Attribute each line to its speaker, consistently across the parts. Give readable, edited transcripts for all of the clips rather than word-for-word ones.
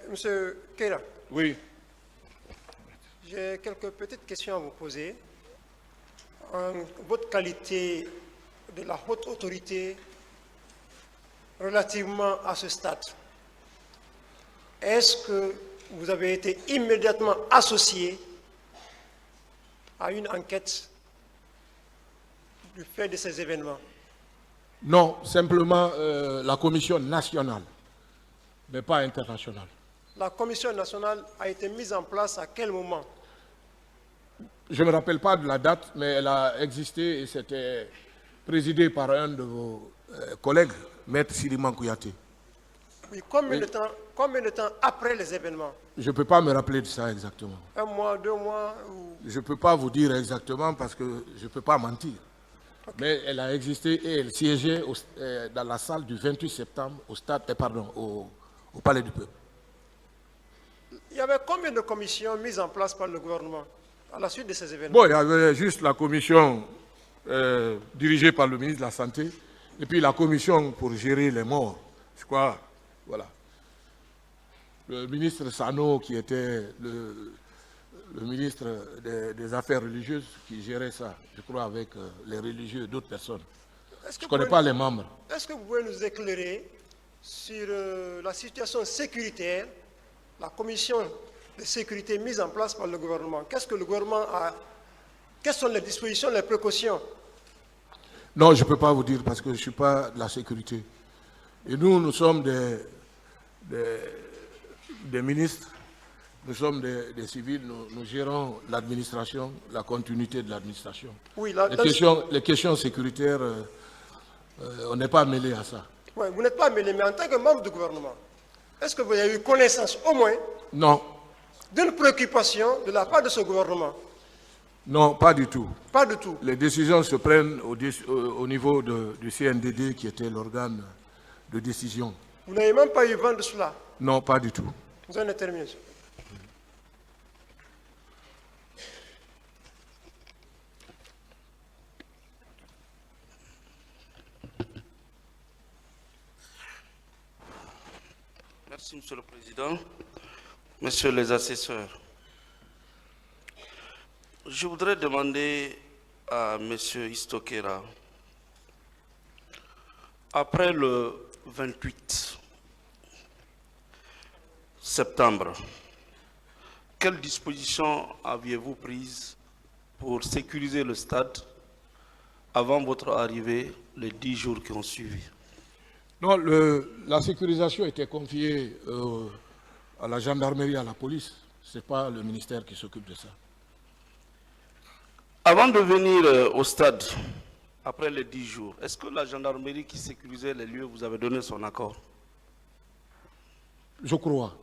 Speaker 1: Monsieur Keira.
Speaker 2: Oui.
Speaker 1: J'ai quelques petites questions à vous poser. En votre qualité de la haute autorité relativement à ce stade, est-ce que vous avez été immédiatement associé à une enquête du fait de ces événements?
Speaker 2: Non, simplement la commission nationale, mais pas internationale.
Speaker 1: La commission nationale a été mise en place à quel moment?
Speaker 2: Je ne me rappelle pas de la date, mais elle a existé et c'était présidé par un de vos collègues, Maître Siliman Kouyaté.
Speaker 1: Oui, combien de temps après les événements?
Speaker 2: Je ne peux pas me rappeler de ça exactement.
Speaker 1: 1 mois, 2 mois
Speaker 2: Je ne peux pas vous dire exactement parce que je ne peux pas mentir. Okay. Mais elle a existé et elle siégeait dans la salle du 28 septembre au Palais du Peuple.
Speaker 1: Il y avait combien de commissions mises en place par le gouvernement à la suite de ces événements?
Speaker 2: Bon, il y avait juste la commission dirigée par le ministre de la Santé et puis la commission pour gérer les morts. Je crois, voilà. Le ministre Sano, qui était le ministre des Affaires religieuses, qui gérait ça, je crois, avec les religieux et d'autres personnes. Je ne connais pas les membres.
Speaker 1: Est-ce que vous pouvez nous éclairer sur la situation sécuritaire, la commission de sécurité mise en place par le gouvernement? Qu'est-ce que le gouvernement a? Quelles sont les dispositions, les précautions?
Speaker 2: Non, je ne peux pas vous dire parce que je ne suis pas de la sécurité. Et nous sommes des ministres, nous sommes des civils, nous gérons l'administration, la continuité de l'administration.
Speaker 1: Oui,
Speaker 2: les questions sécuritaires, on n'est pas mêlé à ça.
Speaker 1: Oui, vous n'êtes pas mêlé, mais en tant que membre du gouvernement, est-ce que vous avez eu connaissance au moins d'une préoccupation de la part de ce gouvernement?
Speaker 2: Non, pas du tout.
Speaker 1: Pas du tout.
Speaker 2: Les décisions se prennent au niveau du CNDD qui était l'organe de décision.
Speaker 1: Vous n'avez même pas eu vent de cela?
Speaker 2: Non, pas du tout.
Speaker 1: Vous en êtes terminé.
Speaker 3: Merci, Monsieur le Président. Messieurs les assesseurs, je voudrais demander à Monsieur Isto Keira, après le 28 septembre, quelles dispositions aviez-vous prises pour sécuriser le stade avant votre arrivée les 10 jours qui ont suivi?
Speaker 2: Non, la sécurisation était confiée à la gendarmerie, à la police. Ce n'est pas le ministère qui s'occupe de ça.
Speaker 3: Avant de venir au stade, après les 10 jours, est-ce que la gendarmerie qui sécurisait les lieux vous avait donné son accord?
Speaker 2: Je crois.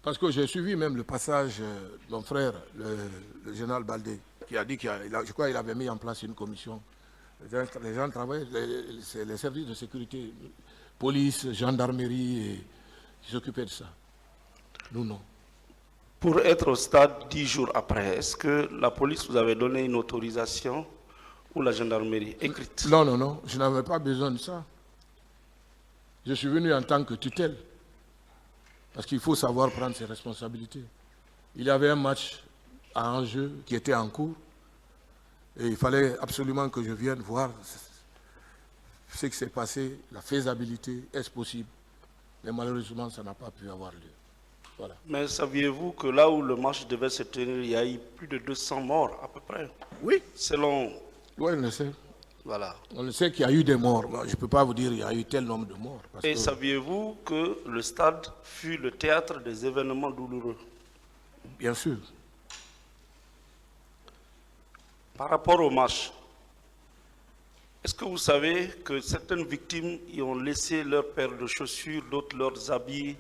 Speaker 2: Parce que j'ai suivi même le passage de mon frère, le général Baldé, qui a dit je crois qu'il avait mis en place une commission. Les gens travaillent, les services de sécurité, police, gendarmerie, qui s'occupaient de ça. Nous, non.
Speaker 3: Pour être au stade 10 jours après, est-ce que la police vous avait donné une autorisation ou la gendarmerie écrite?
Speaker 2: Non, non, non, je n'avais pas besoin de ça. Je suis venu en tant que tutelle, parce qu'il faut savoir prendre ses responsabilités. Il y avait un match à enjeu qui était en cours, et il fallait absolument que je vienne voir ce qui s'est passé, la faisabilité, est-ce possible? Mais malheureusement, ça n'a pas pu avoir lieu. Voilà.
Speaker 3: Mais saviez-vous que là où le match devait se tenir, il y a eu plus de 200 morts à peu près?
Speaker 2: Oui.
Speaker 3: Selon...
Speaker 2: Oui, on le sait.
Speaker 3: Voilà.
Speaker 2: On le sait qu'il y a eu des morts. Je ne peux pas vous dire qu'il y a eu tel nombre de morts.
Speaker 3: Et saviez-vous que le stade fut le théâtre des événements douloureux?
Speaker 2: Bien sûr.
Speaker 3: Par rapport au match, est-ce que vous savez que certaines victimes y ont laissé leurs paires de chaussures, d'autres leurs habits,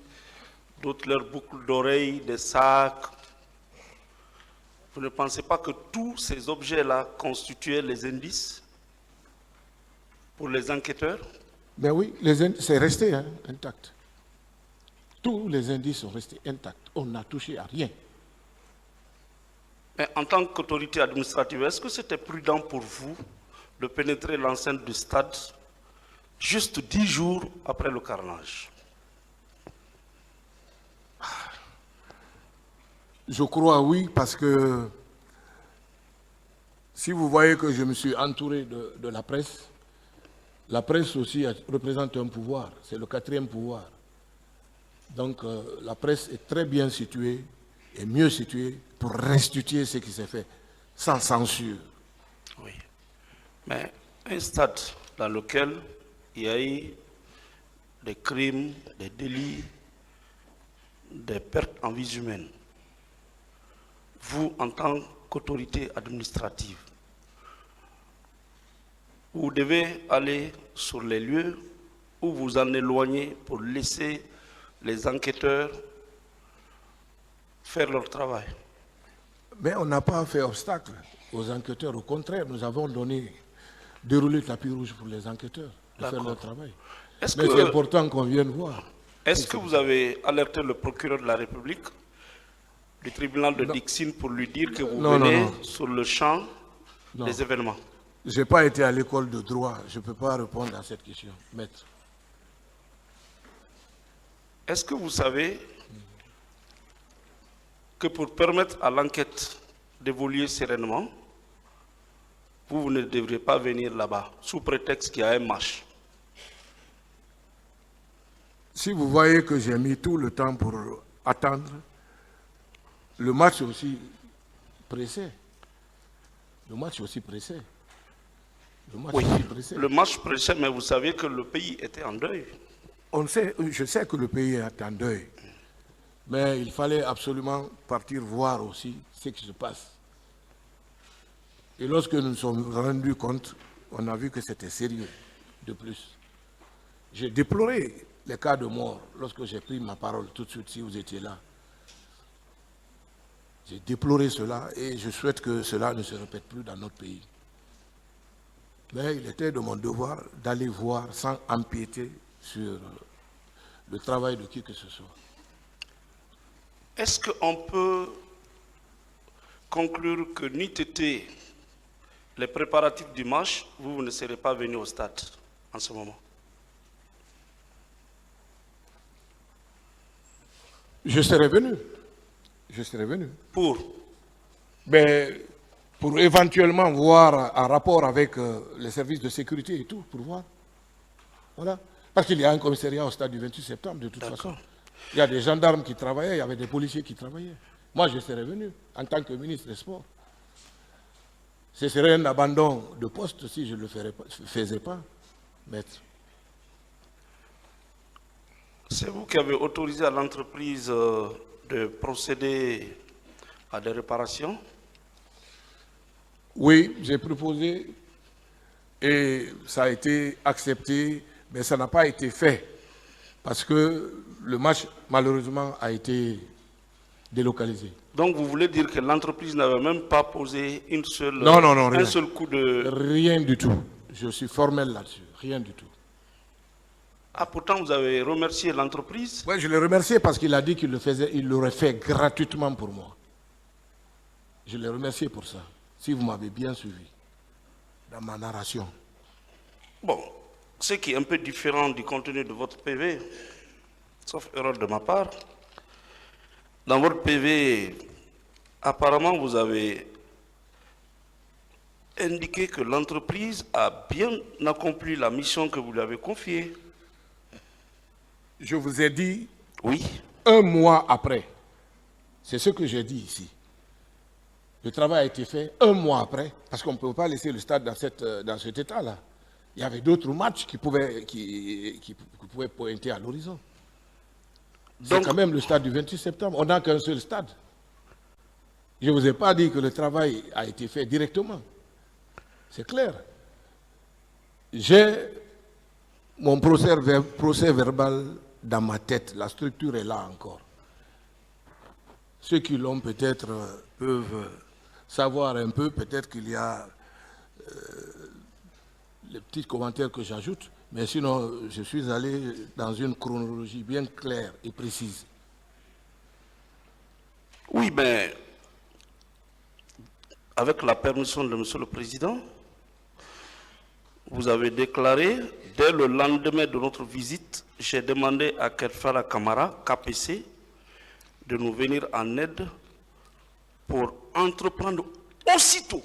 Speaker 3: d'autres leurs boucles d'oreilles, des sacs? Vous ne pensez pas que tous ces objets-là constituaient les indices pour les enquêteurs?
Speaker 2: Ben oui, c'est resté intact. Tous les indices sont restés intacts. On n'a touché à rien.
Speaker 3: Mais en tant qu'autorité administrative, est-ce que c'était prudent pour vous de pénétrer l'enceinte du stade juste 10 jours après le carnage?
Speaker 2: Je crois oui, parce que si vous voyez que je me suis entouré de la presse aussi représente un pouvoir, c'est le 4e pouvoir. Donc la presse est très bien située et mieux située pour restituer ce qui s'est fait, sans censure.
Speaker 3: Oui. Mais un stade dans lequel il y a eu des crimes, des délits, des pertes en vies humaines, vous, en tant qu'autorité administrative, vous devez aller sur les lieux ou vous en éloigner pour laisser les enquêteurs faire leur travail.
Speaker 2: Mais on n'a pas fait obstacle aux enquêteurs. Au contraire, nous avons déroulé le tapis rouge pour les enquêteurs de faire leur travail. Mais c'est important qu'on vienne voir.
Speaker 3: Est-ce que vous avez alerté le procureur de la République du tribunal de Dixine pour lui dire que vous venez sur le champ des événements?
Speaker 2: Je n'ai pas été à l'école de droit. Je ne peux pas répondre à cette question, maître.
Speaker 3: Est-ce que vous savez que pour permettre à l'enquête d'évoluer sereinement, vous ne devriez pas venir là-bas, sous prétexte qu'il y a un match?
Speaker 2: Si vous voyez que j'ai mis tout le temps pour attendre, le match aussi pressé. Le match aussi pressé.
Speaker 3: Le match pressé, mais vous savez que le pays était en deuil.
Speaker 2: Je sais que le pays est en deuil, mais il fallait absolument partir voir aussi ce qui se passe. Et lorsque nous nous sommes rendus compte, on a vu que c'était sérieux, de plus. J'ai déploré les cas de mort lorsque j'ai pris ma parole tout de suite, si vous étiez là. J'ai déploré cela et je souhaite que cela ne se répète plus dans notre pays. Mais il était de mon devoir d'aller voir sans empiéter sur le travail de qui que ce soit.
Speaker 3: Est-ce qu'on peut conclure que n'eût été les préparatifs du match, vous ne serez pas venu au stade en ce moment?
Speaker 2: Je serais venu. Je serais venu.
Speaker 3: Mais
Speaker 2: pour éventuellement voir en rapport avec les services de sécurité et tout, pour voir. Voilà. Parce qu'il y a un commissariat au stade du 28 septembre, de toute façon. Il y a des gendarmes qui travaillaient, il y avait des policiers qui travaillaient. Moi, je serais venu en tant que ministre des Sports. Ce serait un abandon de poste si je ne le faisais pas, maître.
Speaker 3: C'est vous qui avez autorisé à l'entreprise de procéder à des réparations?
Speaker 2: Oui, j'ai proposé et ça a été accepté, mais ça n'a pas été fait parce que le match, malheureusement, a été délocalisé.
Speaker 3: Donc vous voulez dire que l'entreprise n'avait même pas posé un seul coup de...
Speaker 2: Rien du tout. Je suis formel là-dessus. Rien du tout.
Speaker 3: Ah, pourtant vous avez remercié l'entreprise?
Speaker 2: Oui, je l'ai remercié parce qu'il a dit qu'il l'aurait fait gratuitement pour moi. Je l'ai remercié pour ça, si vous m'avez bien suivi dans ma narration.
Speaker 3: Bon, ce qui est un peu différent du contenu de votre PV, sauf erreur de ma part, dans votre PV, apparemment vous avez indiqué que l'entreprise a bien accompli la mission que vous lui avez confiée.
Speaker 2: Je vous ai dit,
Speaker 3: oui,
Speaker 2: 1 mois après, c'est ce que j'ai dit ici. Le travail a été fait 1 mois après, parce qu'on ne peut pas laisser le stade dans cet état-là. Il y avait d'autres matchs qui pouvaient pointer à l'horizon. C'est quand même le stade du 28 septembre. On n'a qu'un seul stade. Je ne vous ai pas dit que le travail a été fait directement. C'est clair. J'ai mon procès verbal dans ma tête. La structure est là encore. Ceux qui l'ont peut-être peuvent savoir un peu. Peut-être qu'il y a les petits commentaires que j'ajoute. Mais sinon, je suis allé dans une chronologie bien claire et précise.
Speaker 3: Oui, mais avec la permission de M. le Président, vous avez déclaré, dès le lendemain de notre visite, j'ai demandé à Kerfara Kamara, KPC, de nous venir en aide pour entreprendre aussitôt,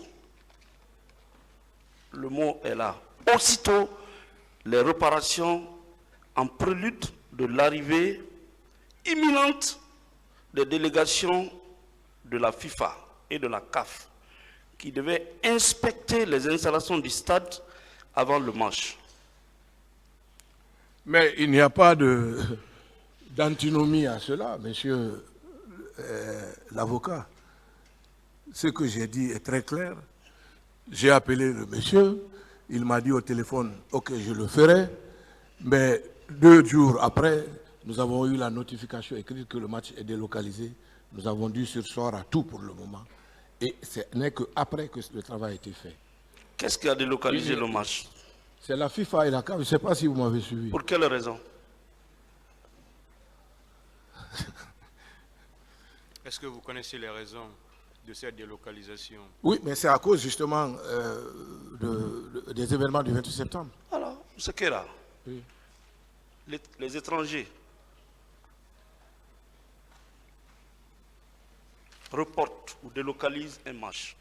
Speaker 3: le mot est là, aussitôt les réparations en prélude de l'arrivée imminente des délégations de la FIFA et de la CAF qui devaient inspecter les installations du stade avant le match.
Speaker 2: Mais il n'y a pas d'antinomie à cela, monsieur l'avocat. Ce que j'ai dit est très clair. J'ai appelé le monsieur, il m'a dit au téléphone, ok, je le ferai, mais 2 jours après, nous avons eu la notification écrite que le match est délocalisé. Nous avons dû surseoir à tout pour le moment. Et ce n'est qu'après que le travail a été fait.
Speaker 3: Qu'est-ce qui a délocalisé le match?
Speaker 2: C'est la FIFA et la CAF, je ne sais pas si vous m'avez suivi.
Speaker 3: Pour quelle raison?
Speaker 4: Est-ce que vous connaissez les raisons de cette délocalisation?
Speaker 2: Oui, mais c'est à cause justement des événements du 28 septembre.
Speaker 3: Alors, ce qu'est là,
Speaker 2: Oui.
Speaker 3: les étrangers reportent ou délocalisent un match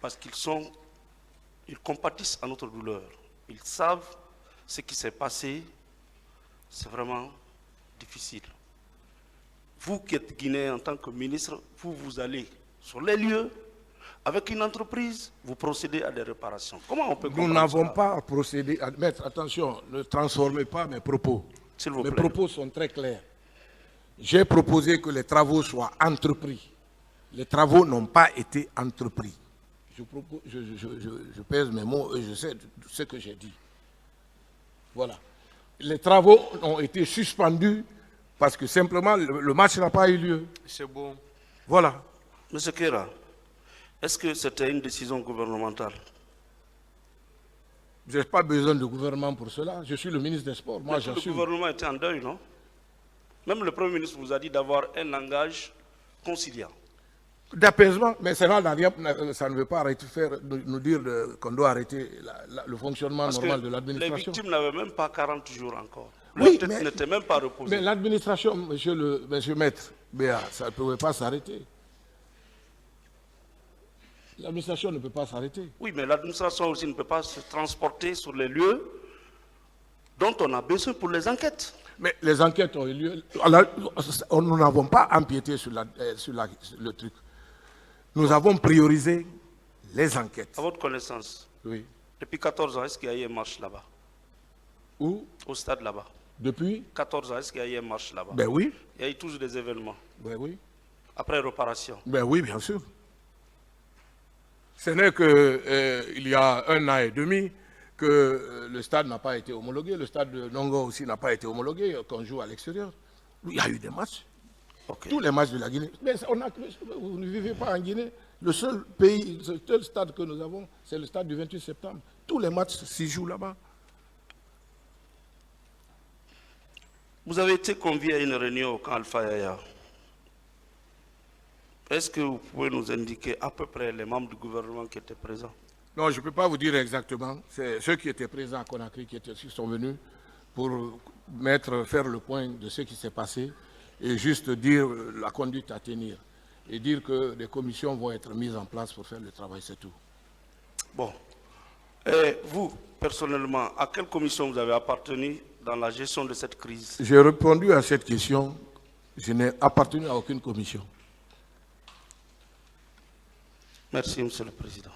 Speaker 3: parce ils compatissent à notre douleur. Ils savent ce qui s'est passé, c'est vraiment difficile. Vous qui êtes Guinéen en tant que ministre, vous allez sur les lieux, avec une entreprise, vous procédez à des réparations. Comment on peut comprendre
Speaker 2: Nous n'avons
Speaker 3: cela?
Speaker 2: pas procédé à mettre, attention, ne transformez pas mes propos.
Speaker 3: S'il vous
Speaker 2: Mes
Speaker 3: plaît.
Speaker 2: propos sont très clairs. J'ai proposé que les travaux soient entrepris. Les travaux n'ont pas été entrepris. Je pèse mes mots et je sais ce que j'ai dit. Voilà. Les travaux ont été suspendus parce que simplement le match n'a pas eu lieu.
Speaker 4: C'est bon.
Speaker 2: Voilà.
Speaker 3: Monsieur Kera, est-ce que c'était une décision gouvernementale?
Speaker 2: Je n'ai pas besoin de gouvernement pour cela. Je suis le ministre des Sports. Moi,
Speaker 3: Mais tout le
Speaker 2: j'assume.
Speaker 3: gouvernement était en deuil, non? Même le Premier ministre vous a dit d'avoir un langage conciliant.
Speaker 2: D'apaisement, mais ça ne veut pas arrêter, nous dire qu'on doit arrêter le fonctionnement
Speaker 3: Parce
Speaker 2: normal
Speaker 3: que
Speaker 2: de
Speaker 3: les
Speaker 2: l'administration.
Speaker 3: victimes n'avaient même pas 40 jours encore.
Speaker 2: Oui,
Speaker 3: Leur tête
Speaker 2: mais-
Speaker 3: n'était même pas reposée.
Speaker 2: Mais l'administration, monsieur Maître Béa, ça ne pouvait pas s'arrêter. L'administration ne peut pas s'arrêter.
Speaker 3: Oui, mais l'administration aussi ne peut pas se transporter sur les lieux dont on a besoin pour les enquêtes.
Speaker 2: Mais les enquêtes ont eu lieu. Alors, nous n'avons pas empiété sur le truc. Nous avons priorisé les enquêtes.
Speaker 3: À votre connaissance,
Speaker 2: Oui.
Speaker 3: depuis 14 ans, est-ce qu'il y a eu une marche là-bas?
Speaker 2: Où?
Speaker 3: Au stade là-bas?
Speaker 2: Depuis?
Speaker 3: 14 ans, est-ce qu'il y a eu une marche là-bas?
Speaker 2: Ben oui.
Speaker 3: Il y a eu toujours des événements.
Speaker 2: Ben oui.
Speaker 3: Après réparation.
Speaker 2: Ben oui, bien sûr. Ce n'est qu'il y a 1 an et demi que le stade n'a pas été homologué. Le stade de Nongo aussi n'a pas été homologué, qu'on joue à l'extérieur. Il y a eu des matchs.
Speaker 3: Ok.
Speaker 2: Tous les matchs de la Guinée. Mais vous ne vivez pas en Guinée. Le seul pays, le seul stade que nous avons, c'est le stade du 28 septembre. Tous les matchs s'y jouent là-bas.
Speaker 3: Vous avez été convié à une réunion au camp Alpha Yaya. Est-ce que vous pouvez nous indiquer à peu près les membres du gouvernement qui étaient présents?
Speaker 2: Non, je ne peux pas vous dire exactement. C'est ceux qui étaient présents à Conakry qui sont venus pour faire le point de ce qui s'est passé et juste dire la conduite à tenir. Et dire que des commissions vont être mises en place pour faire le travail, c'est tout.
Speaker 3: Bon. Et vous, personnellement, à quelle commission vous avez appartenu dans la gestion de cette crise?
Speaker 2: J'ai répondu à cette question. Je n'ai appartenu à aucune commission.
Speaker 3: Merci, Monsieur le Président.